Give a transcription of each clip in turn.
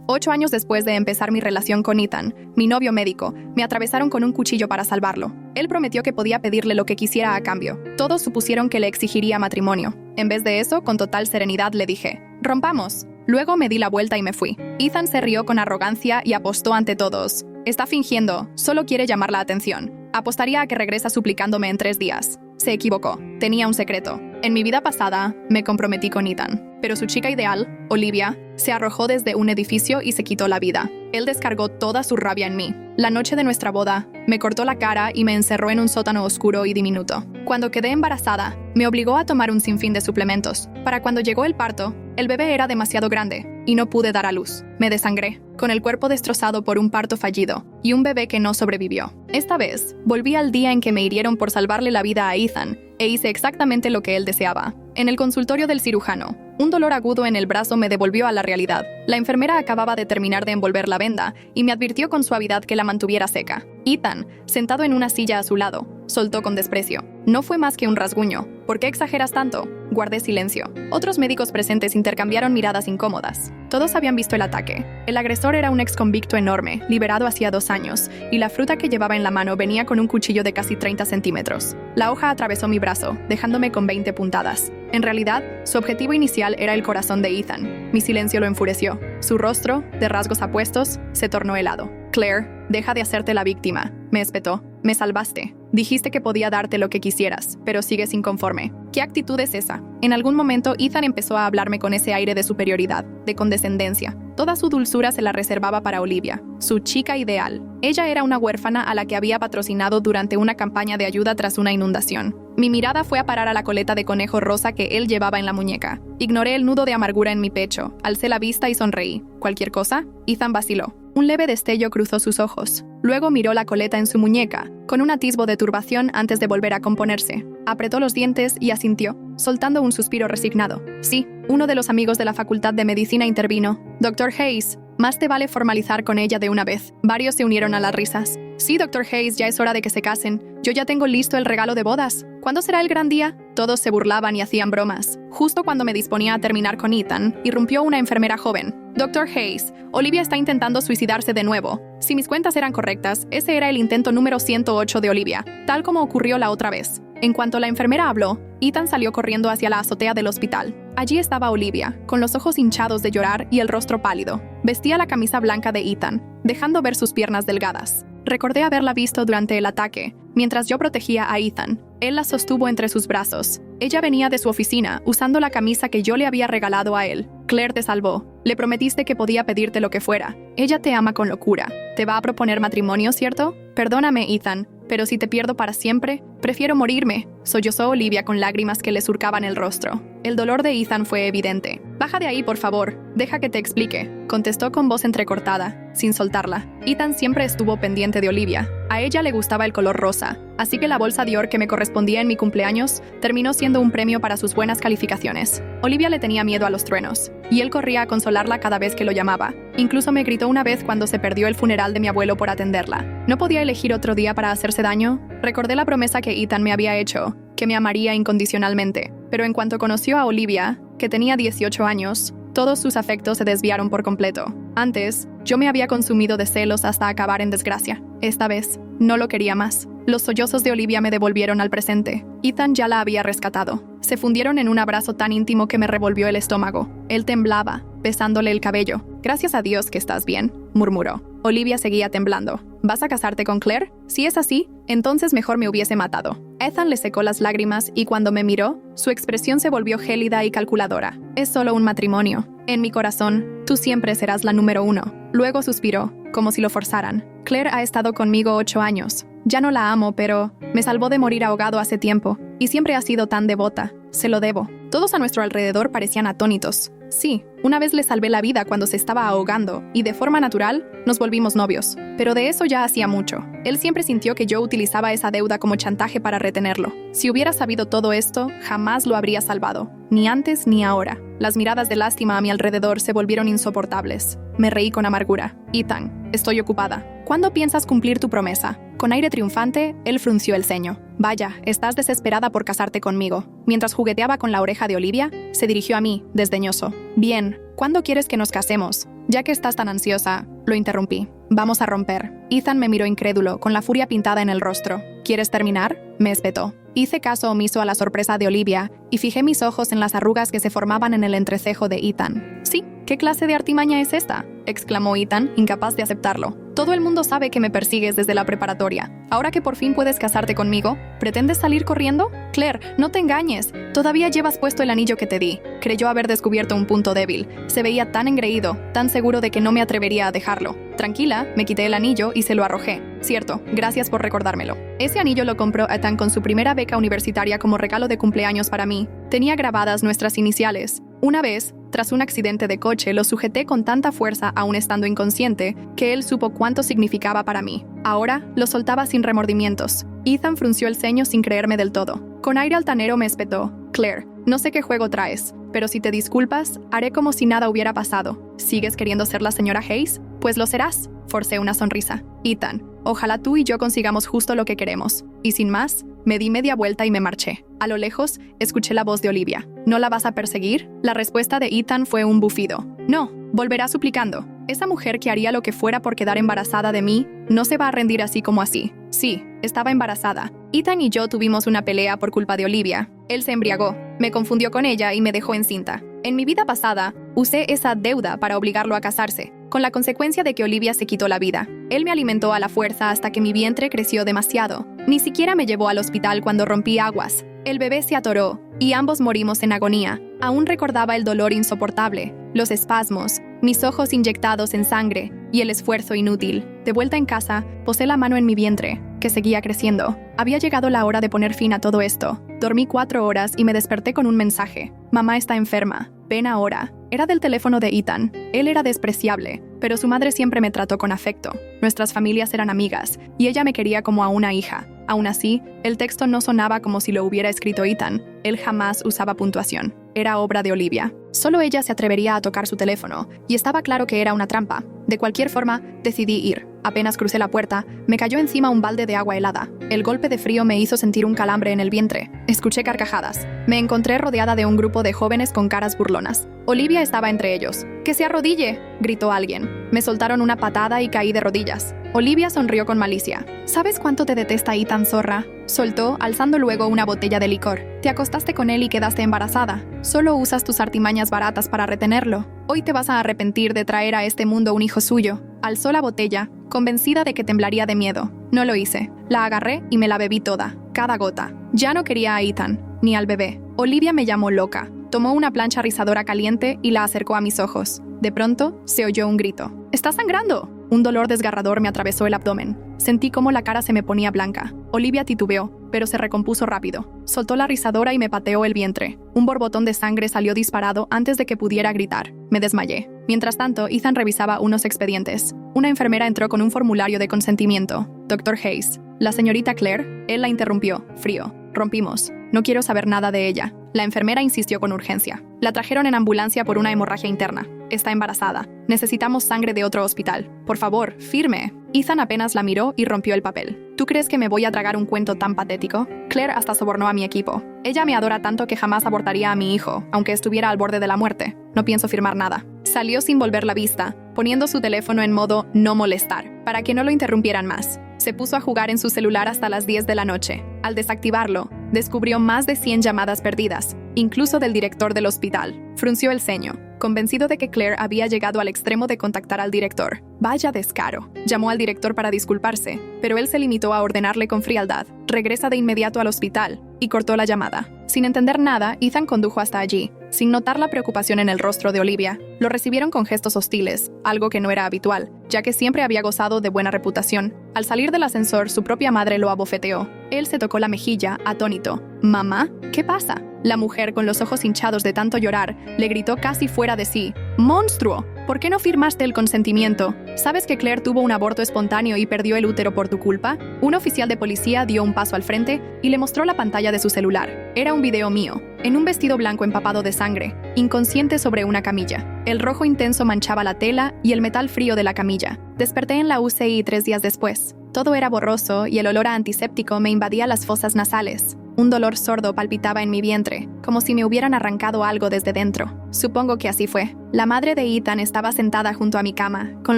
8 años después de empezar mi relación con Ethan, mi novio médico, me atravesaron con un cuchillo para salvarlo. Él prometió que podía pedirle lo que quisiera a cambio. Todos supusieron que le exigiría matrimonio. En vez de eso, con total serenidad le dije, «Rompamos». Luego me di la vuelta y me fui. Ethan se rió con arrogancia y apostó ante todos. Está fingiendo, solo quiere llamar la atención. Apostaría a que regresa suplicándome en 3 días. Se equivocó. Tenía un secreto. En mi vida pasada, me comprometí con Ethan. Pero su chica ideal, Olivia, se arrojó desde un edificio y se quitó la vida. Él descargó toda su rabia en mí. La noche de nuestra boda, me cortó la cara y me encerró en un sótano oscuro y diminuto. Cuando quedé embarazada, me obligó a tomar un sinfín de suplementos. Para cuando llegó el parto, el bebé era demasiado grande y no pude dar a luz. Me desangré, con el cuerpo destrozado por un parto fallido y un bebé que no sobrevivió. Esta vez, volví al día en que me hirieron por salvarle la vida a Ethan e hice exactamente lo que él deseaba. En el consultorio del cirujano, un dolor agudo en el brazo me devolvió a la realidad. La enfermera acababa de terminar de envolver la venda y me advirtió con suavidad que la mantuviera seca. Ethan, sentado en una silla a su lado, soltó con desprecio. No fue más que un rasguño. ¿Por qué exageras tanto? Guardé silencio. Otros médicos presentes intercambiaron miradas incómodas. Todos habían visto el ataque. El agresor era un exconvicto enorme, liberado hacía 2 años, y la fruta que llevaba en la mano venía con un cuchillo de casi 30 centímetros. La hoja atravesó mi brazo, dejándome con 20 puntadas. En realidad, su objetivo inicial era el corazón de Ethan. Mi silencio lo enfureció. Su rostro, de rasgos apuestos, se tornó helado. «Claire, deja de hacerte la víctima», me espetó. «Me salvaste. Dijiste que podía darte lo que quisieras, pero sigues inconforme. ¿Qué actitud es esa?» En algún momento, Ethan empezó a hablarme con ese aire de superioridad, de condescendencia. Toda su dulzura se la reservaba para Olivia, su chica ideal. Ella era una huérfana a la que había patrocinado durante una campaña de ayuda tras una inundación. Mi mirada fue a parar a la coleta de conejo rosa que él llevaba en la muñeca. Ignoré el nudo de amargura en mi pecho, alcé la vista y sonreí. ¿Cualquier cosa? Ethan vaciló. Un leve destello cruzó sus ojos. Luego miró la coleta en su muñeca, con un atisbo de turbación antes de volver a componerse. Apretó los dientes y asintió, soltando un suspiro resignado. Sí, uno de los amigos de la Facultad de Medicina intervino. «Dr. Hayes, más te vale formalizar con ella de una vez». Varios se unieron a las risas. «Sí, Dr. Hayes, ya es hora de que se casen. Yo ya tengo listo el regalo de bodas. ¿Cuándo será el gran día?» Todos se burlaban y hacían bromas. Justo cuando me disponía a terminar con Ethan, irrumpió una enfermera joven. «Dr. Hayes, Olivia está intentando suicidarse de nuevo. Si mis cuentas eran correctas, ese era el intento número 108 de Olivia, tal como ocurrió la otra vez». En cuanto la enfermera habló, Ethan salió corriendo hacia la azotea del hospital. Allí estaba Olivia, con los ojos hinchados de llorar y el rostro pálido. Vestía la camisa blanca de Ethan, dejando ver sus piernas delgadas. Recordé haberla visto durante el ataque, mientras yo protegía a Ethan. Él la sostuvo entre sus brazos. Ella venía de su oficina, usando la camisa que yo le había regalado a él. «Claire te salvó. Le prometiste que podía pedirte lo que fuera. Ella te ama con locura. ¿Te va a proponer matrimonio, cierto? Perdóname, Ethan, pero si te pierdo para siempre, prefiero morirme», sollozó Olivia con lágrimas que le surcaban el rostro. El dolor de Ethan fue evidente. «Baja de ahí, por favor. Deja que te explique», contestó con voz entrecortada, sin soltarla. Ethan siempre estuvo pendiente de Olivia. A ella le gustaba el color rosa, así que la bolsa Dior que me correspondía en mi cumpleaños terminó siendo un premio para sus buenas calificaciones. Olivia le tenía miedo a los truenos, y él corría a consolarla cada vez que lo llamaba. Incluso me gritó una vez cuando se perdió el funeral de mi abuelo por atenderla. ¿No podía elegir otro día para hacerse daño? Recordé la promesa que Ethan me había hecho, que me amaría incondicionalmente. Pero en cuanto conoció a Olivia, que tenía 18 años, todos sus afectos se desviaron por completo. Antes, yo me había consumido de celos hasta acabar en desgracia. Esta vez, no lo quería más. Los sollozos de Olivia me devolvieron al presente. Ethan ya la había rescatado. Se fundieron en un abrazo tan íntimo que me revolvió el estómago. Él temblaba, besándole el cabello. «Gracias a Dios que estás bien», murmuró. Olivia seguía temblando. «¿Vas a casarte con Claire? Si es así, entonces mejor me hubiese matado». Ethan le secó las lágrimas y cuando me miró, su expresión se volvió gélida y calculadora. «Es solo un matrimonio. En mi corazón, tú siempre serás la número 1. Luego suspiró, como si lo forzaran. «Claire ha estado conmigo 8 años. Ya no la amo, pero me salvó de morir ahogado hace tiempo. Y siempre ha sido tan devota. Se lo debo». Todos a nuestro alrededor parecían atónitos. Sí, una vez le salvé la vida cuando se estaba ahogando, y de forma natural, nos volvimos novios. Pero de eso ya hacía mucho. Él siempre sintió que yo utilizaba esa deuda como chantaje para retenerlo. Si hubiera sabido todo esto, jamás lo habría salvado. Ni antes ni ahora. Las miradas de lástima a mi alrededor se volvieron insoportables. Me reí con amargura. «Ethan, estoy ocupada. ¿Cuándo piensas cumplir tu promesa?» Con aire triunfante, él frunció el ceño. Vaya, estás desesperada por casarte conmigo. Mientras jugueteaba con la oreja de Olivia, se dirigió a mí, desdeñoso. Bien, ¿cuándo quieres que nos casemos? Ya que estás tan ansiosa, lo interrumpí. Vamos a romper. Ethan me miró incrédulo, con la furia pintada en el rostro. ¿Quieres terminar? Me espetó. Hice caso omiso a la sorpresa de Olivia y fijé mis ojos en las arrugas que se formaban en el entrecejo de Ethan. Sí, ¿qué clase de artimaña es esta?, exclamó Ethan, incapaz de aceptarlo. Todo el mundo sabe que me persigues desde la preparatoria. Ahora que por fin puedes casarte conmigo, ¿pretendes salir corriendo? Claire, no te engañes. Todavía llevas puesto el anillo que te di. Creyó haber descubierto un punto débil. Se veía tan engreído, tan seguro de que no me atrevería a dejarlo. Tranquila, me quité el anillo y se lo arrojé. Cierto, gracias por recordármelo. Ese anillo lo compró Ethan con su primera beca universitaria como regalo de cumpleaños para mí. Tenía grabadas nuestras iniciales. Una vez, tras un accidente de coche, lo sujeté con tanta fuerza aún estando inconsciente que él supo cuánto significaba para mí. Ahora, lo soltaba sin remordimientos. Ethan frunció el ceño sin creerme del todo. Con aire altanero me espetó. Claire, no sé qué juego traes, pero si te disculpas, haré como si nada hubiera pasado. ¿Sigues queriendo ser la señora Hayes? Pues lo serás. Forcé una sonrisa. Ethan, ojalá tú y yo consigamos justo lo que queremos. Y sin más, me di media vuelta y me marché. A lo lejos, escuché la voz de Olivia. ¿No la vas a perseguir? La respuesta de Ethan fue un bufido. No, volverá suplicando. Esa mujer que haría lo que fuera por quedar embarazada de mí, no se va a rendir así como así. Sí, estaba embarazada. Ethan y yo tuvimos una pelea por culpa de Olivia. Él se embriagó, me confundió con ella y me dejó encinta. En mi vida pasada, usé esa deuda para obligarlo a casarse, con la consecuencia de que Olivia se quitó la vida. Él me alimentó a la fuerza hasta que mi vientre creció demasiado. Ni siquiera me llevó al hospital cuando rompí aguas. El bebé se atoró, y ambos morimos en agonía. Aún recordaba el dolor insoportable, los espasmos, mis ojos inyectados en sangre y el esfuerzo inútil. De vuelta en casa, posé la mano en mi vientre, que seguía creciendo. Había llegado la hora de poner fin a todo esto. Dormí 4 horas y me desperté con un mensaje. Mamá está enferma. Ven ahora. Era del teléfono de Ethan. Él era despreciable, pero su madre siempre me trató con afecto. Nuestras familias eran amigas, y ella me quería como a una hija. Aún así, el texto no sonaba como si lo hubiera escrito Ethan. Él jamás usaba puntuación. Era obra de Olivia. Solo ella se atrevería a tocar su teléfono, y estaba claro que era una trampa. De cualquier forma, decidí ir. Apenas crucé la puerta, me cayó encima un balde de agua helada. El golpe de frío me hizo sentir un calambre en el vientre. Escuché carcajadas. Me encontré rodeada de un grupo de jóvenes con caras burlonas. Olivia estaba entre ellos. ¡Que se arrodille!, gritó alguien. Me soltaron una patada y caí de rodillas. Olivia sonrió con malicia. ¿Sabes cuánto te detesta Ethan, zorra?, soltó, alzando luego una botella de licor. Te acostaste con él y quedaste embarazada. Solo usas tus artimañas baratas para retenerlo. Hoy te vas a arrepentir de traer a este mundo un hijo suyo. Alzó la botella, convencida de que temblaría de miedo. No lo hice. La agarré y me la bebí toda, cada gota. Ya no quería a Ethan, ni al bebé. Olivia me llamó loca. Tomó una plancha rizadora caliente y la acercó a mis ojos. De pronto, se oyó un grito. ¡Está sangrando! Un dolor desgarrador me atravesó el abdomen. Sentí cómo la cara se me ponía blanca. Olivia titubeó, pero se recompuso rápido. Soltó la rizadora y me pateó el vientre. Un borbotón de sangre salió disparado antes de que pudiera gritar. Me desmayé. Mientras tanto, Ethan revisaba unos expedientes. Una enfermera entró con un formulario de consentimiento. Dr. Hayes. La señorita Claire. Él la interrumpió. Frío. Rompimos. No quiero saber nada de ella. La enfermera insistió con urgencia. La trajeron en ambulancia por una hemorragia interna. Está embarazada. Necesitamos sangre de otro hospital. Por favor, firme. Ethan apenas la miró y rompió el papel. ¿Tú crees que me voy a tragar un cuento tan patético? Claire hasta sobornó a mi equipo. Ella me adora tanto que jamás abortaría a mi hijo, aunque estuviera al borde de la muerte. No pienso firmar nada. Salió sin volver la vista, poniendo su teléfono en modo no molestar, para que no lo interrumpieran más. Se puso a jugar en su celular hasta las 10 de la noche. Al desactivarlo, descubrió más de 100 llamadas perdidas, incluso del director del hospital. Frunció el ceño, convencido de que Claire había llegado al extremo de contactar al director. Vaya descaro. Llamó al director para disculparse, pero él se limitó a ordenarle con frialdad: regresa de inmediato al hospital, y cortó la llamada. Sin entender nada, Ethan condujo hasta allí, sin notar la preocupación en el rostro de Olivia. Lo recibieron con gestos hostiles, algo que no era habitual, ya que siempre había gozado de buena reputación. Al salir del ascensor, su propia madre lo abofeteó. Él se tocó la mejilla, atónito. «¿Mamá? ¿Qué pasa?». La mujer, con los ojos hinchados de tanto llorar, le gritó casi fuera de sí: «¡Monstruo! ¿Por qué no firmaste el consentimiento? ¿Sabes que Claire tuvo un aborto espontáneo y perdió el útero por tu culpa?». Un oficial de policía dio un paso al frente y le mostró la pantalla de su celular. Era un video mío, en un vestido blanco empapado de sangre, inconsciente sobre una camilla. El rojo intenso manchaba la tela y el metal frío de la camilla. Desperté en la UCI 3 días después. Todo era borroso y el olor a antiséptico me invadía las fosas nasales. Un dolor sordo palpitaba en mi vientre, como si me hubieran arrancado algo desde dentro. Supongo que así fue. La madre de Ethan estaba sentada junto a mi cama, con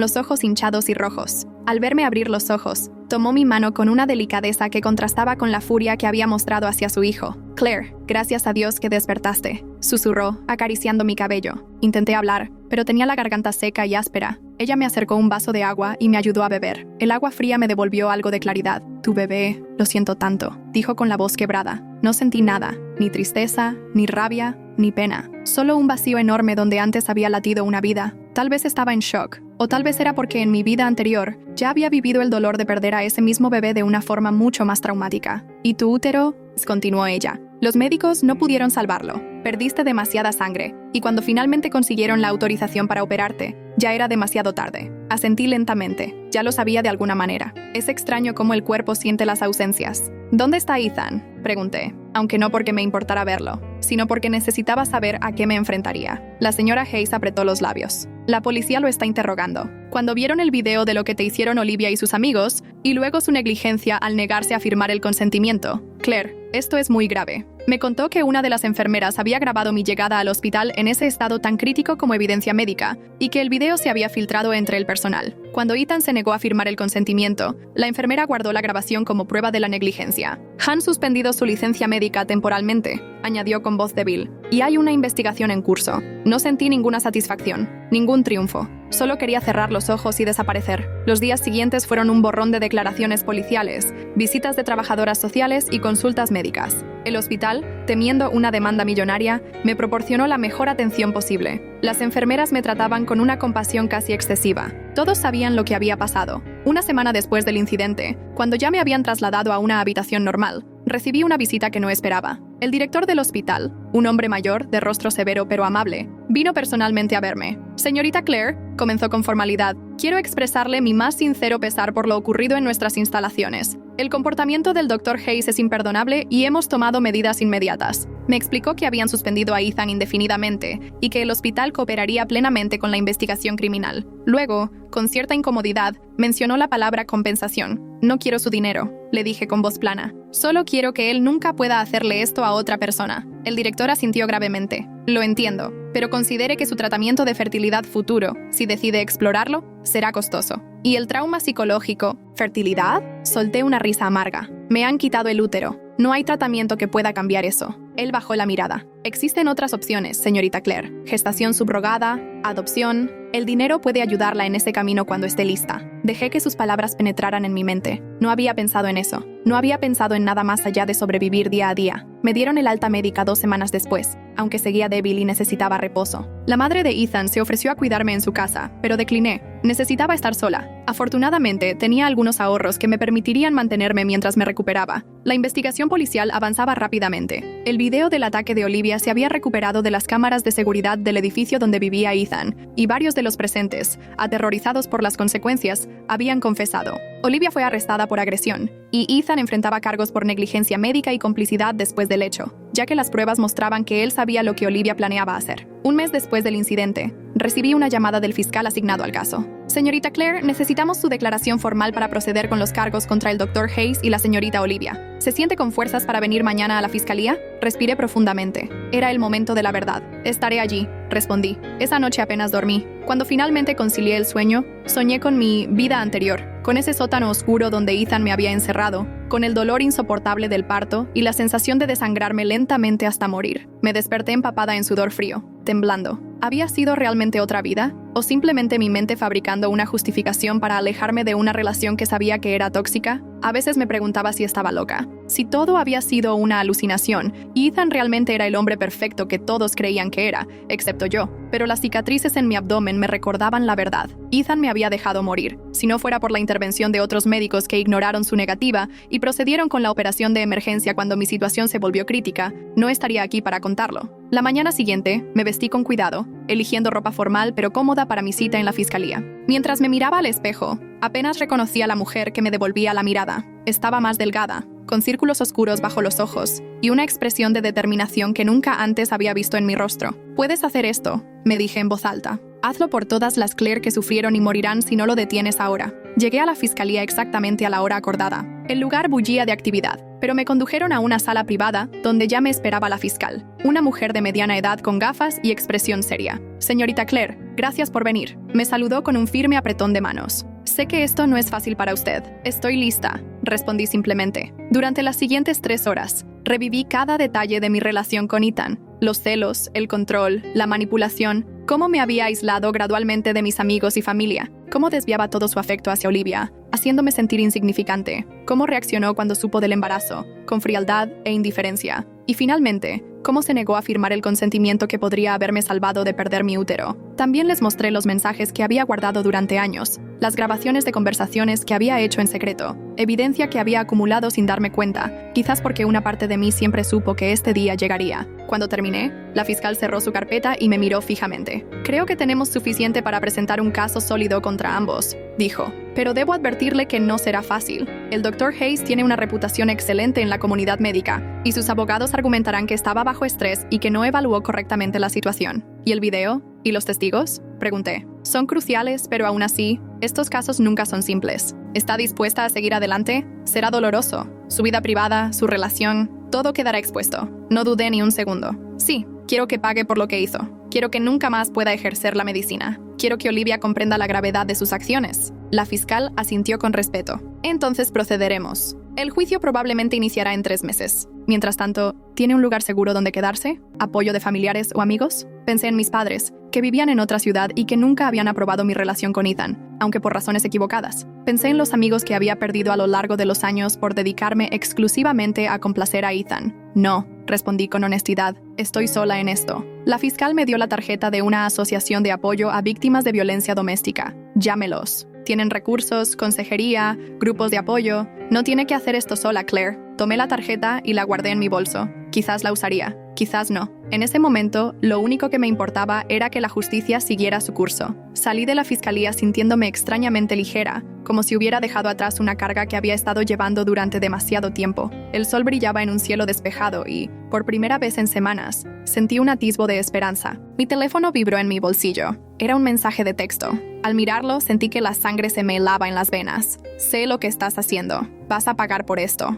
los ojos hinchados y rojos. Al verme abrir los ojos, tomó mi mano con una delicadeza que contrastaba con la furia que había mostrado hacia su hijo. «Claire, gracias a Dios que despertaste», susurró, acariciando mi cabello. Intenté hablar, pero tenía la garganta seca y áspera. Ella me acercó un vaso de agua y me ayudó a beber. El agua fría me devolvió algo de claridad. «Tu bebé, lo siento tanto», dijo con la voz quebrada. No sentí nada, ni tristeza, ni rabia, ni pena. Solo un vacío enorme donde antes había latido una vida. Tal vez estaba en shock, o tal vez era porque en mi vida anterior ya había vivido el dolor de perder a ese mismo bebé de una forma mucho más traumática. «¿Y tu útero?», continuó ella. «Los médicos no pudieron salvarlo. Perdiste demasiada sangre, y cuando finalmente consiguieron la autorización para operarte, ya era demasiado tarde». Asentí lentamente. Ya lo sabía de alguna manera. Es extraño cómo el cuerpo siente las ausencias. «¿Dónde está Ethan?», pregunté, aunque no porque me importara verlo, sino porque necesitaba saber a qué me enfrentaría. La señora Hayes apretó los labios. «La policía lo está interrogando. Cuando vieron el video de lo que te hicieron Olivia y sus amigos, y luego su negligencia al negarse a firmar el consentimiento. Claire, esto es muy grave». Me contó que una de las enfermeras había grabado mi llegada al hospital en ese estado tan crítico como evidencia médica, y que el video se había filtrado entre el personal. Cuando Ethan se negó a firmar el consentimiento, la enfermera guardó la grabación como prueba de la negligencia. «Han suspendido su licencia médica temporalmente», añadió con voz débil, «y hay una investigación en curso». No sentí ninguna satisfacción, ningún triunfo. Solo quería cerrar los ojos y desaparecer. Los días siguientes fueron un borrón de declaraciones policiales, visitas de trabajadoras sociales y consultas médicas. El hospital, temiendo una demanda millonaria, me proporcionó la mejor atención posible. Las enfermeras me trataban con una compasión casi excesiva. Todos sabían lo que había pasado. Una semana después del incidente, cuando ya me habían trasladado a una habitación normal, recibí una visita que no esperaba. El director del hospital, un hombre mayor, de rostro severo pero amable, vino personalmente a verme. «Señorita Claire», comenzó con formalidad, «quiero expresarle mi más sincero pesar por lo ocurrido en nuestras instalaciones. El comportamiento del Dr. Hayes es imperdonable y hemos tomado medidas inmediatas». Me explicó que habían suspendido a Ethan indefinidamente y que el hospital cooperaría plenamente con la investigación criminal. Luego, con cierta incomodidad, mencionó la palabra compensación. «No quiero su dinero», le dije con voz plana. «Solo quiero que él nunca pueda hacerle esto a otra persona». El director asintió gravemente. «Lo entiendo, pero considere que su tratamiento de fertilidad futuro, si decide explorarlo, será costoso. ¿Y el trauma psicológico? ¿Fertilidad?». Solté una risa amarga. «Me han quitado el útero. No hay tratamiento que pueda cambiar eso». Él bajó la mirada. «Existen otras opciones, señorita Claire. Gestación subrogada, adopción. El dinero puede ayudarla en ese camino cuando esté lista». Dejé que sus palabras penetraran en mi mente. No había pensado en eso. No había pensado en nada más allá de sobrevivir día a día. Me dieron el alta médica 2 semanas después, aunque seguía débil y necesitaba reposo. La madre de Ethan se ofreció a cuidarme en su casa, pero decliné. Necesitaba estar sola. Afortunadamente, tenía algunos ahorros que me permitirían mantenerme mientras me recuperaba. La investigación policial avanzaba rápidamente. El video del ataque de Olivia se había recuperado de las cámaras de seguridad del edificio donde vivía Ethan, y varios de los presentes, aterrorizados por las consecuencias, habían confesado. Olivia fue arrestada por agresión, y Ethan enfrentaba cargos por negligencia médica y complicidad después del hecho, ya que las pruebas mostraban que él sabía lo que Olivia planeaba hacer. Un mes después del incidente, recibí una llamada del fiscal asignado al caso. «Señorita Claire, necesitamos su declaración formal para proceder con los cargos contra el Dr. Hayes y la señorita Olivia. ¿Se siente con fuerzas para venir mañana a la fiscalía?». Respiré profundamente. Era el momento de la verdad. «Estaré allí», respondí. Esa noche apenas dormí. Cuando finalmente concilié el sueño, soñé con mi vida anterior, con ese sótano oscuro donde Ethan me había encerrado, con el dolor insoportable del parto y la sensación de desangrarme lentamente hasta morir. Me desperté empapada en sudor frío, temblando. ¿Había sido realmente otra vida? ¿O simplemente mi mente fabricando una justificación para alejarme de una relación que sabía que era tóxica? A veces me preguntaba si estaba loca. Si todo había sido una alucinación, y Ethan realmente era el hombre perfecto que todos creían que era, excepto yo. Pero las cicatrices en mi abdomen me recordaban la verdad. Ethan me había dejado morir. Si no fuera por la intervención de otros médicos que ignoraron su negativa y procedieron con la operación de emergencia cuando mi situación se volvió crítica, no estaría aquí para contarlo. La mañana siguiente, me vestí con cuidado, eligiendo ropa formal pero cómoda para mi cita en la fiscalía. Mientras me miraba al espejo, apenas reconocí a la mujer que me devolvía la mirada. Estaba más delgada, con círculos oscuros bajo los ojos y una expresión de determinación que nunca antes había visto en mi rostro. «Puedes hacer esto», me dije en voz alta. «Hazlo por todas las Claire que sufrieron y morirán si no lo detienes ahora». Llegué a la fiscalía exactamente a la hora acordada. El lugar bullía de actividad, pero me condujeron a una sala privada donde ya me esperaba la fiscal, una mujer de mediana edad con gafas y expresión seria. Señorita Claire, gracias por venir. Me saludó con un firme apretón de manos. Sé que esto no es fácil para usted. Estoy lista, respondí simplemente. Durante las siguientes 3 horas, reviví cada detalle de mi relación con Ethan. Los celos, el control, la manipulación, cómo me había aislado gradualmente de mis amigos y familia, cómo desviaba todo su afecto hacia Olivia, haciéndome sentir insignificante, cómo reaccionó cuando supo del embarazo, con frialdad e indiferencia, y finalmente, cómo se negó a firmar el consentimiento que podría haberme salvado de perder mi útero. También les mostré los mensajes que había guardado durante años, las grabaciones de conversaciones que había hecho en secreto, evidencia que había acumulado sin darme cuenta, quizás porque una parte de mí siempre supo que este día llegaría. Cuando terminé, la fiscal cerró su carpeta y me miró fijamente. Creo que tenemos suficiente para presentar un caso sólido contra ambos, dijo. Pero debo advertirle que no será fácil. El Dr. Hayes tiene una reputación excelente en la comunidad médica, y sus abogados argumentarán que estaba bajo estrés y que no evaluó correctamente la situación. ¿Y el video? ¿Y los testigos? Pregunté. Son cruciales, pero aún así, estos casos nunca son simples. ¿Está dispuesta a seguir adelante? Será doloroso. Su vida privada, su relación, todo quedará expuesto. No dudé ni un segundo. Sí, quiero que pague por lo que hizo. Quiero que nunca más pueda ejercer la medicina. Quiero que Olivia comprenda la gravedad de sus acciones. La fiscal asintió con respeto. Entonces procederemos. El juicio probablemente iniciará en 3 meses. Mientras tanto, ¿tiene un lugar seguro donde quedarse? ¿Apoyo de familiares o amigos? Pensé en mis padres, que vivían en otra ciudad y que nunca habían aprobado mi relación con Ethan, aunque por razones equivocadas. Pensé en los amigos que había perdido a lo largo de los años por dedicarme exclusivamente a complacer a Ethan. No, respondí con honestidad, estoy sola en esto. La fiscal me dio la tarjeta de una asociación de apoyo a víctimas de violencia doméstica. Llámelos. Tienen recursos, consejería, grupos de apoyo. No tiene que hacer esto sola, Claire. Tomé la tarjeta y la guardé en mi bolso. Quizás la usaría, quizás no. En ese momento, lo único que me importaba era que la justicia siguiera su curso. Salí de la fiscalía sintiéndome extrañamente ligera, como si hubiera dejado atrás una carga que había estado llevando durante demasiado tiempo. El sol brillaba en un cielo despejado y, por primera vez en semanas, sentí un atisbo de esperanza. Mi teléfono vibró en mi bolsillo. Era un mensaje de texto. Al mirarlo, sentí que la sangre se me helaba en las venas. Sé lo que estás haciendo. Vas a pagar por esto.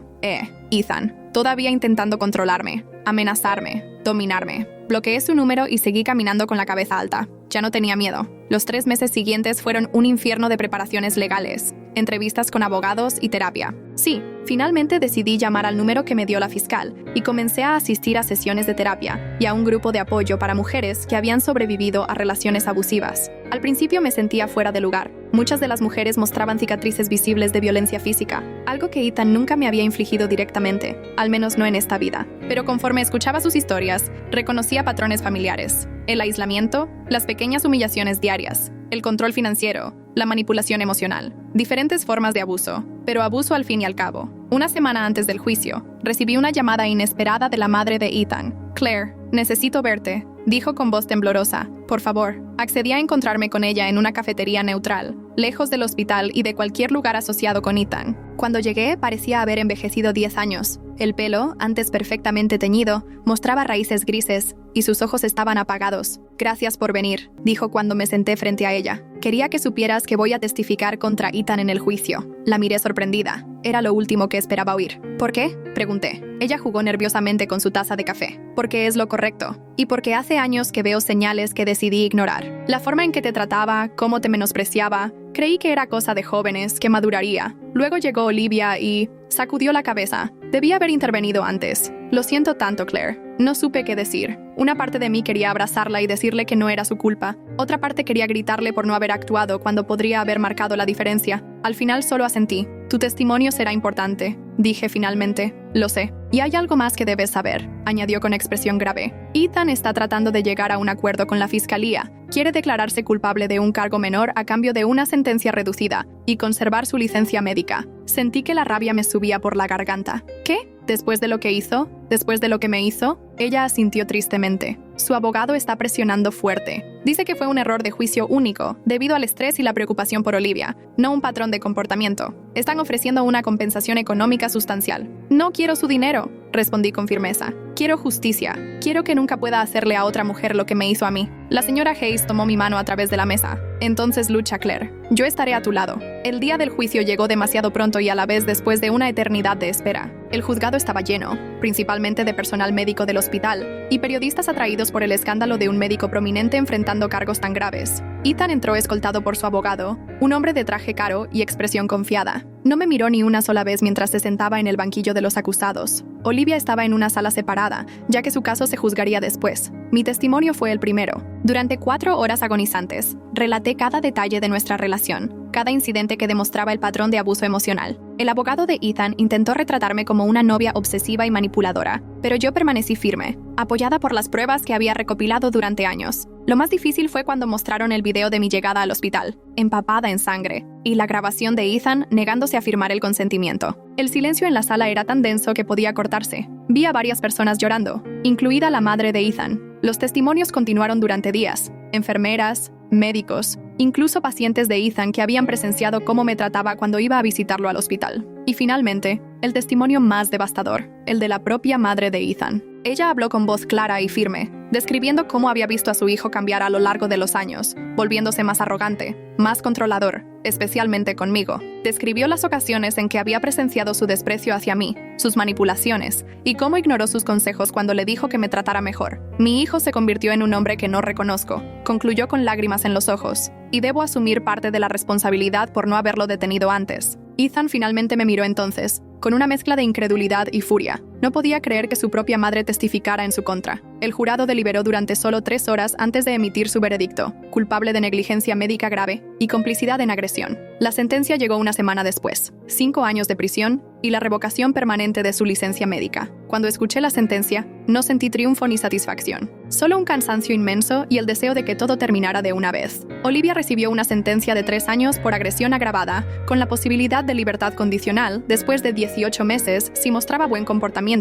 Ethan. Todavía intentando controlarme, amenazarme, dominarme. Bloqueé su número y seguí caminando con la cabeza alta. Ya no tenía miedo. Los 3 meses siguientes fueron un infierno de preparaciones legales, entrevistas con abogados y terapia. Sí, finalmente decidí llamar al número que me dio la fiscal y comencé a asistir a sesiones de terapia y a un grupo de apoyo para mujeres que habían sobrevivido a relaciones abusivas. Al principio me sentía fuera de lugar. Muchas de las mujeres mostraban cicatrices visibles de violencia física, algo que Ethan nunca me había infligido directamente, al menos no en esta vida. Pero conforme escuchaba sus historias, reconocía patrones familiares. El aislamiento, las pequeñas humillaciones diarias, el control financiero, la manipulación emocional, diferentes formas de abuso, pero abuso al fin y al cabo. Una semana antes del juicio, recibí una llamada inesperada de la madre de Ethan. Claire, necesito verte, dijo con voz temblorosa. Por favor. Accedí a encontrarme con ella en una cafetería neutral, lejos del hospital y de cualquier lugar asociado con Ethan. Cuando llegué, parecía haber envejecido 10 años. El pelo, antes perfectamente teñido, mostraba raíces grises y sus ojos estaban apagados. Gracias por venir, dijo cuando me senté frente a ella. Quería que supieras que voy a testificar contra Ethan en el juicio. La miré sorprendida. Era lo último que esperaba oír. ¿Por qué? Pregunté. Ella jugó nerviosamente con su taza de café. Porque es lo correcto. Y porque hace años que veo señales que decidí ignorar. La forma en que te trataba, cómo te menospreciaba, creí que era cosa de jóvenes, que maduraría. Luego llegó Olivia y sacudió la cabeza. Debí haber intervenido antes. Lo siento tanto, Claire. No supe qué decir. Una parte de mí quería abrazarla y decirle que no era su culpa. Otra parte quería gritarle por no haber actuado cuando podría haber marcado la diferencia. Al final solo asentí. Tu testimonio será importante, dije finalmente. Lo sé. Y hay algo más que debes saber, añadió con expresión grave. Ethan está tratando de llegar a un acuerdo con la fiscalía. Quiere declararse culpable de un cargo menor a cambio de una sentencia reducida y conservar su licencia médica. Sentí que la rabia me subía por la garganta. ¿Qué? ¿Después de lo que hizo? ¿Después de lo que me hizo? Ella asintió tristemente. Su abogado está presionando fuerte. Dice que fue un error de juicio único, debido al estrés y la preocupación por Olivia, no un patrón de comportamiento. Están ofreciendo una compensación económica sustancial. No quiero su dinero, respondí con firmeza. Quiero justicia. Quiero que nunca pueda hacerle a otra mujer lo que me hizo a mí. La señora Hayes tomó mi mano a través de la mesa. Entonces lucha, Claire. Yo estaré a tu lado. El día del juicio llegó demasiado pronto y a la vez después de una eternidad de espera. El juzgado estaba lleno, principalmente de personal médico del hospital, y periodistas atraídos por el escándalo de un médico prominente enfrentando cargos tan graves. Ethan entró escoltado por su abogado, un hombre de traje caro y expresión confiada. No me miró ni una sola vez mientras se sentaba en el banquillo de los acusados. Olivia estaba en una sala separada, ya que su caso se juzgaría después. Mi testimonio fue el primero. Durante 4 horas agonizantes, relaté cada detalle de nuestra relación, cada incidente que demostraba el patrón de abuso emocional. El abogado de Ethan intentó retratarme como una novia obsesiva y manipuladora, pero yo permanecí firme, apoyada por las pruebas que había recopilado durante años. Lo más difícil fue cuando mostraron el video de mi llegada al hospital, empapada en sangre, y la grabación de Ethan negándose a firmar el consentimiento. El silencio en la sala era tan denso que podía cortarse. Vi a varias personas llorando, incluida la madre de Ethan. Los testimonios continuaron durante días. Enfermeras, médicos, incluso pacientes de Ethan que habían presenciado cómo me trataba cuando iba a visitarlo al hospital. Y finalmente, el testimonio más devastador, el de la propia madre de Ethan. Ella habló con voz clara y firme, describiendo cómo había visto a su hijo cambiar a lo largo de los años, volviéndose más arrogante, más controlador, especialmente conmigo. Describió las ocasiones en que había presenciado su desprecio hacia mí, sus manipulaciones, y cómo ignoró sus consejos cuando le dijo que me tratara mejor. Mi hijo se convirtió en un hombre que no reconozco, concluyó con lágrimas en los ojos, y debo asumir parte de la responsabilidad por no haberlo detenido antes. Ethan finalmente me miró entonces, con una mezcla de incredulidad y furia. No podía creer que su propia madre testificara en su contra. El jurado deliberó durante solo 3 horas antes de emitir su veredicto, culpable de negligencia médica grave y complicidad en agresión. La sentencia llegó una semana después, 5 años de prisión y la revocación permanente de su licencia médica. Cuando escuché la sentencia, no sentí triunfo ni satisfacción, solo un cansancio inmenso y el deseo de que todo terminara de una vez. Olivia recibió una sentencia de 3 años por agresión agravada, con la posibilidad de libertad condicional después de 18 meses si mostraba buen comportamiento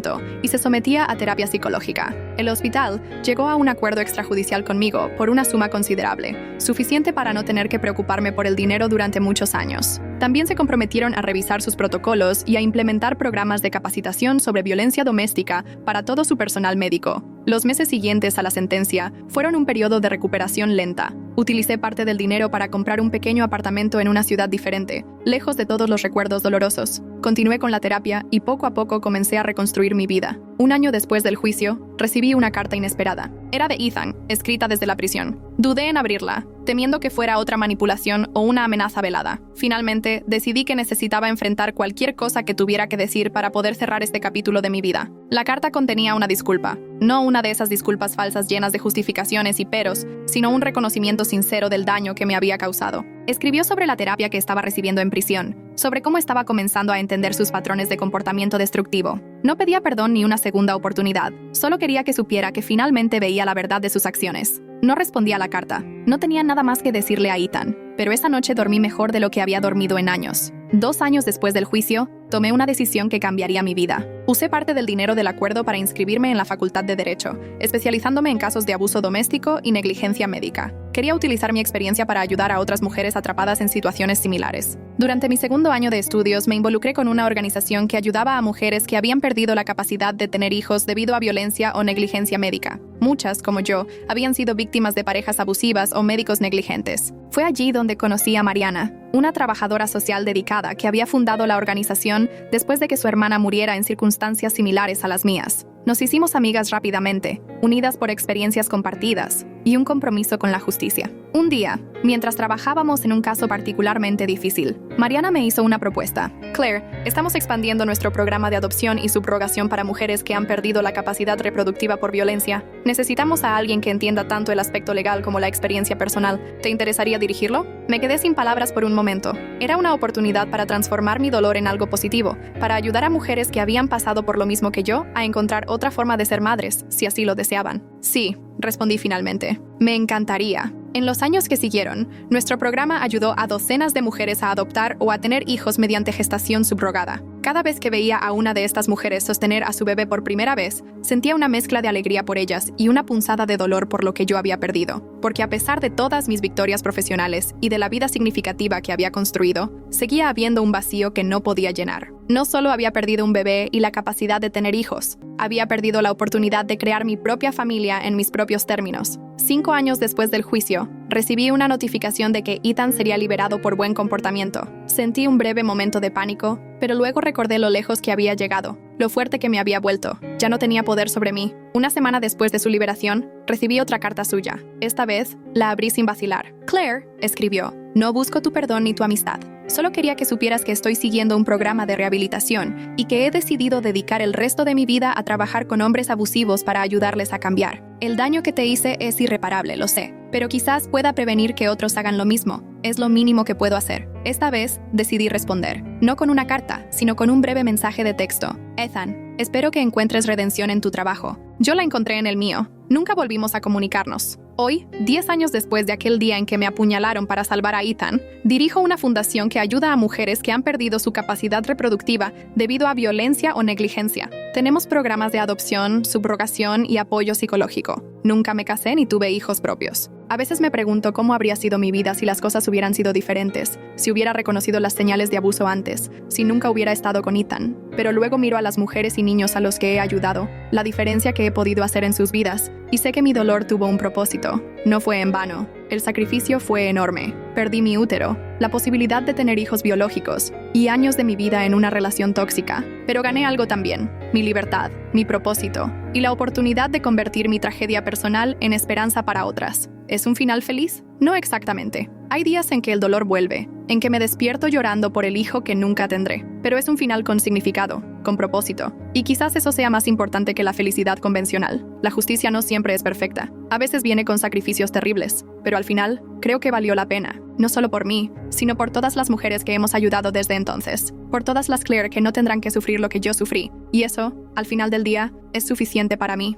y se sometía a terapia psicológica. El hospital llegó a un acuerdo extrajudicial conmigo por una suma considerable, suficiente para no tener que preocuparme por el dinero durante muchos años. También se comprometieron a revisar sus protocolos y a implementar programas de capacitación sobre violencia doméstica para todo su personal médico. Los meses siguientes a la sentencia fueron un periodo de recuperación lenta. Utilicé parte del dinero para comprar un pequeño apartamento en una ciudad diferente, lejos de todos los recuerdos dolorosos. Continué con la terapia y poco a poco comencé a reconstruir mi vida. 1 año después del juicio, recibí una carta inesperada. Era de Ethan, escrita desde la prisión. Dudé en abrirla, temiendo que fuera otra manipulación o una amenaza velada. Finalmente, decidí que necesitaba enfrentar cualquier cosa que tuviera que decir para poder cerrar este capítulo de mi vida. La carta contenía una disculpa. No una de esas disculpas falsas llenas de justificaciones y peros, sino un reconocimiento sincero del daño que me había causado. Escribió sobre la terapia que estaba recibiendo en prisión, sobre cómo estaba comenzando a entender sus patrones de comportamiento destructivo. No pedía perdón ni una segunda oportunidad, solo quería que supiera que finalmente veía la verdad de sus acciones. No respondí a la carta, no tenía nada más que decirle a Ethan, pero esa noche dormí mejor de lo que había dormido en años. 2 años después del juicio, tomé una decisión que cambiaría mi vida. Usé parte del dinero del acuerdo para inscribirme en la Facultad de Derecho, especializándome en casos de abuso doméstico y negligencia médica. Quería utilizar mi experiencia para ayudar a otras mujeres atrapadas en situaciones similares. Durante mi 2º año de estudios, me involucré con una organización que ayudaba a mujeres que habían perdido la capacidad de tener hijos debido a violencia o negligencia médica. Muchas, como yo, habían sido víctimas de parejas abusivas o médicos negligentes. Fue allí donde conocí a Mariana, una trabajadora social dedicada que había fundado la organización después de que su hermana muriera en circunstancias similares a las mías. Nos hicimos amigas rápidamente, unidas por experiencias compartidas y un compromiso con la justicia. Un día, mientras trabajábamos en un caso particularmente difícil, Mariana me hizo una propuesta. Claire, estamos expandiendo nuestro programa de adopción y subrogación para mujeres que han perdido la capacidad reproductiva por violencia. Necesitamos a alguien que entienda tanto el aspecto legal como la experiencia personal. ¿Te interesaría dirigirlo? Me quedé sin palabras por un momento. Era una oportunidad para transformar mi dolor en algo positivo, para ayudar a mujeres que habían pasado por lo mismo que yo a encontrar otra forma de ser madres, si así lo deseaban. Sí, respondí finalmente. Me encantaría. En los años que siguieron, nuestro programa ayudó a docenas de mujeres a adoptar o a tener hijos mediante gestación subrogada. Cada vez que veía a una de estas mujeres sostener a su bebé por primera vez, sentía una mezcla de alegría por ellas y una punzada de dolor por lo que yo había perdido, porque a pesar de todas mis victorias profesionales y de la vida significativa que había construido, seguía habiendo un vacío que no podía llenar. No solo había perdido un bebé y la capacidad de tener hijos, había perdido la oportunidad de crear mi propia familia en mis propios términos. 5 años después del juicio, recibí una notificación de que Ethan sería liberado por buen comportamiento. Sentí un breve momento de pánico, pero luego recordé lo lejos que había llegado, lo fuerte que me había vuelto. Ya no tenía poder sobre mí. Una semana después de su liberación, recibí otra carta suya. Esta vez, la abrí sin vacilar. Claire, escribió, no busco tu perdón ni tu amistad. Solo quería que supieras que estoy siguiendo un programa de rehabilitación y que he decidido dedicar el resto de mi vida a trabajar con hombres abusivos para ayudarles a cambiar. El daño que te hice es irreparable, lo sé, pero quizás pueda prevenir que otros hagan lo mismo. Es lo mínimo que puedo hacer. Esta vez, decidí responder, no con una carta, sino con un breve mensaje de texto. Ethan, espero que encuentres redención en tu trabajo. Yo la encontré en el mío. Nunca volvimos a comunicarnos. Hoy, 10 años después de aquel día en que me apuñalaron para salvar a Ethan, dirijo una fundación que ayuda a mujeres que han perdido su capacidad reproductiva debido a violencia o negligencia. Tenemos programas de adopción, subrogación y apoyo psicológico. Nunca me casé ni tuve hijos propios. A veces me pregunto cómo habría sido mi vida si las cosas hubieran sido diferentes, si hubiera reconocido las señales de abuso antes, si nunca hubiera estado con Ethan. Pero luego miro a las mujeres y niños a los que he ayudado, la diferencia que he podido hacer en sus vidas, y sé que mi dolor tuvo un propósito. No fue en vano. El sacrificio fue enorme. Perdí mi útero, la posibilidad de tener hijos biológicos y años de mi vida en una relación tóxica. Pero gané algo también, mi libertad, mi propósito y la oportunidad de convertir mi tragedia personal en esperanza para otras. ¿Es un final feliz? No exactamente. Hay días en que el dolor vuelve, en que me despierto llorando por el hijo que nunca tendré. Pero es un final con significado, con propósito. Y quizás eso sea más importante que la felicidad convencional. La justicia no siempre es perfecta. A veces viene con sacrificios terribles. Pero al final, creo que valió la pena. No solo por mí, sino por todas las mujeres que hemos ayudado desde entonces. Por todas las Claire que no tendrán que sufrir lo que yo sufrí. Y eso, al final del día, es suficiente para mí.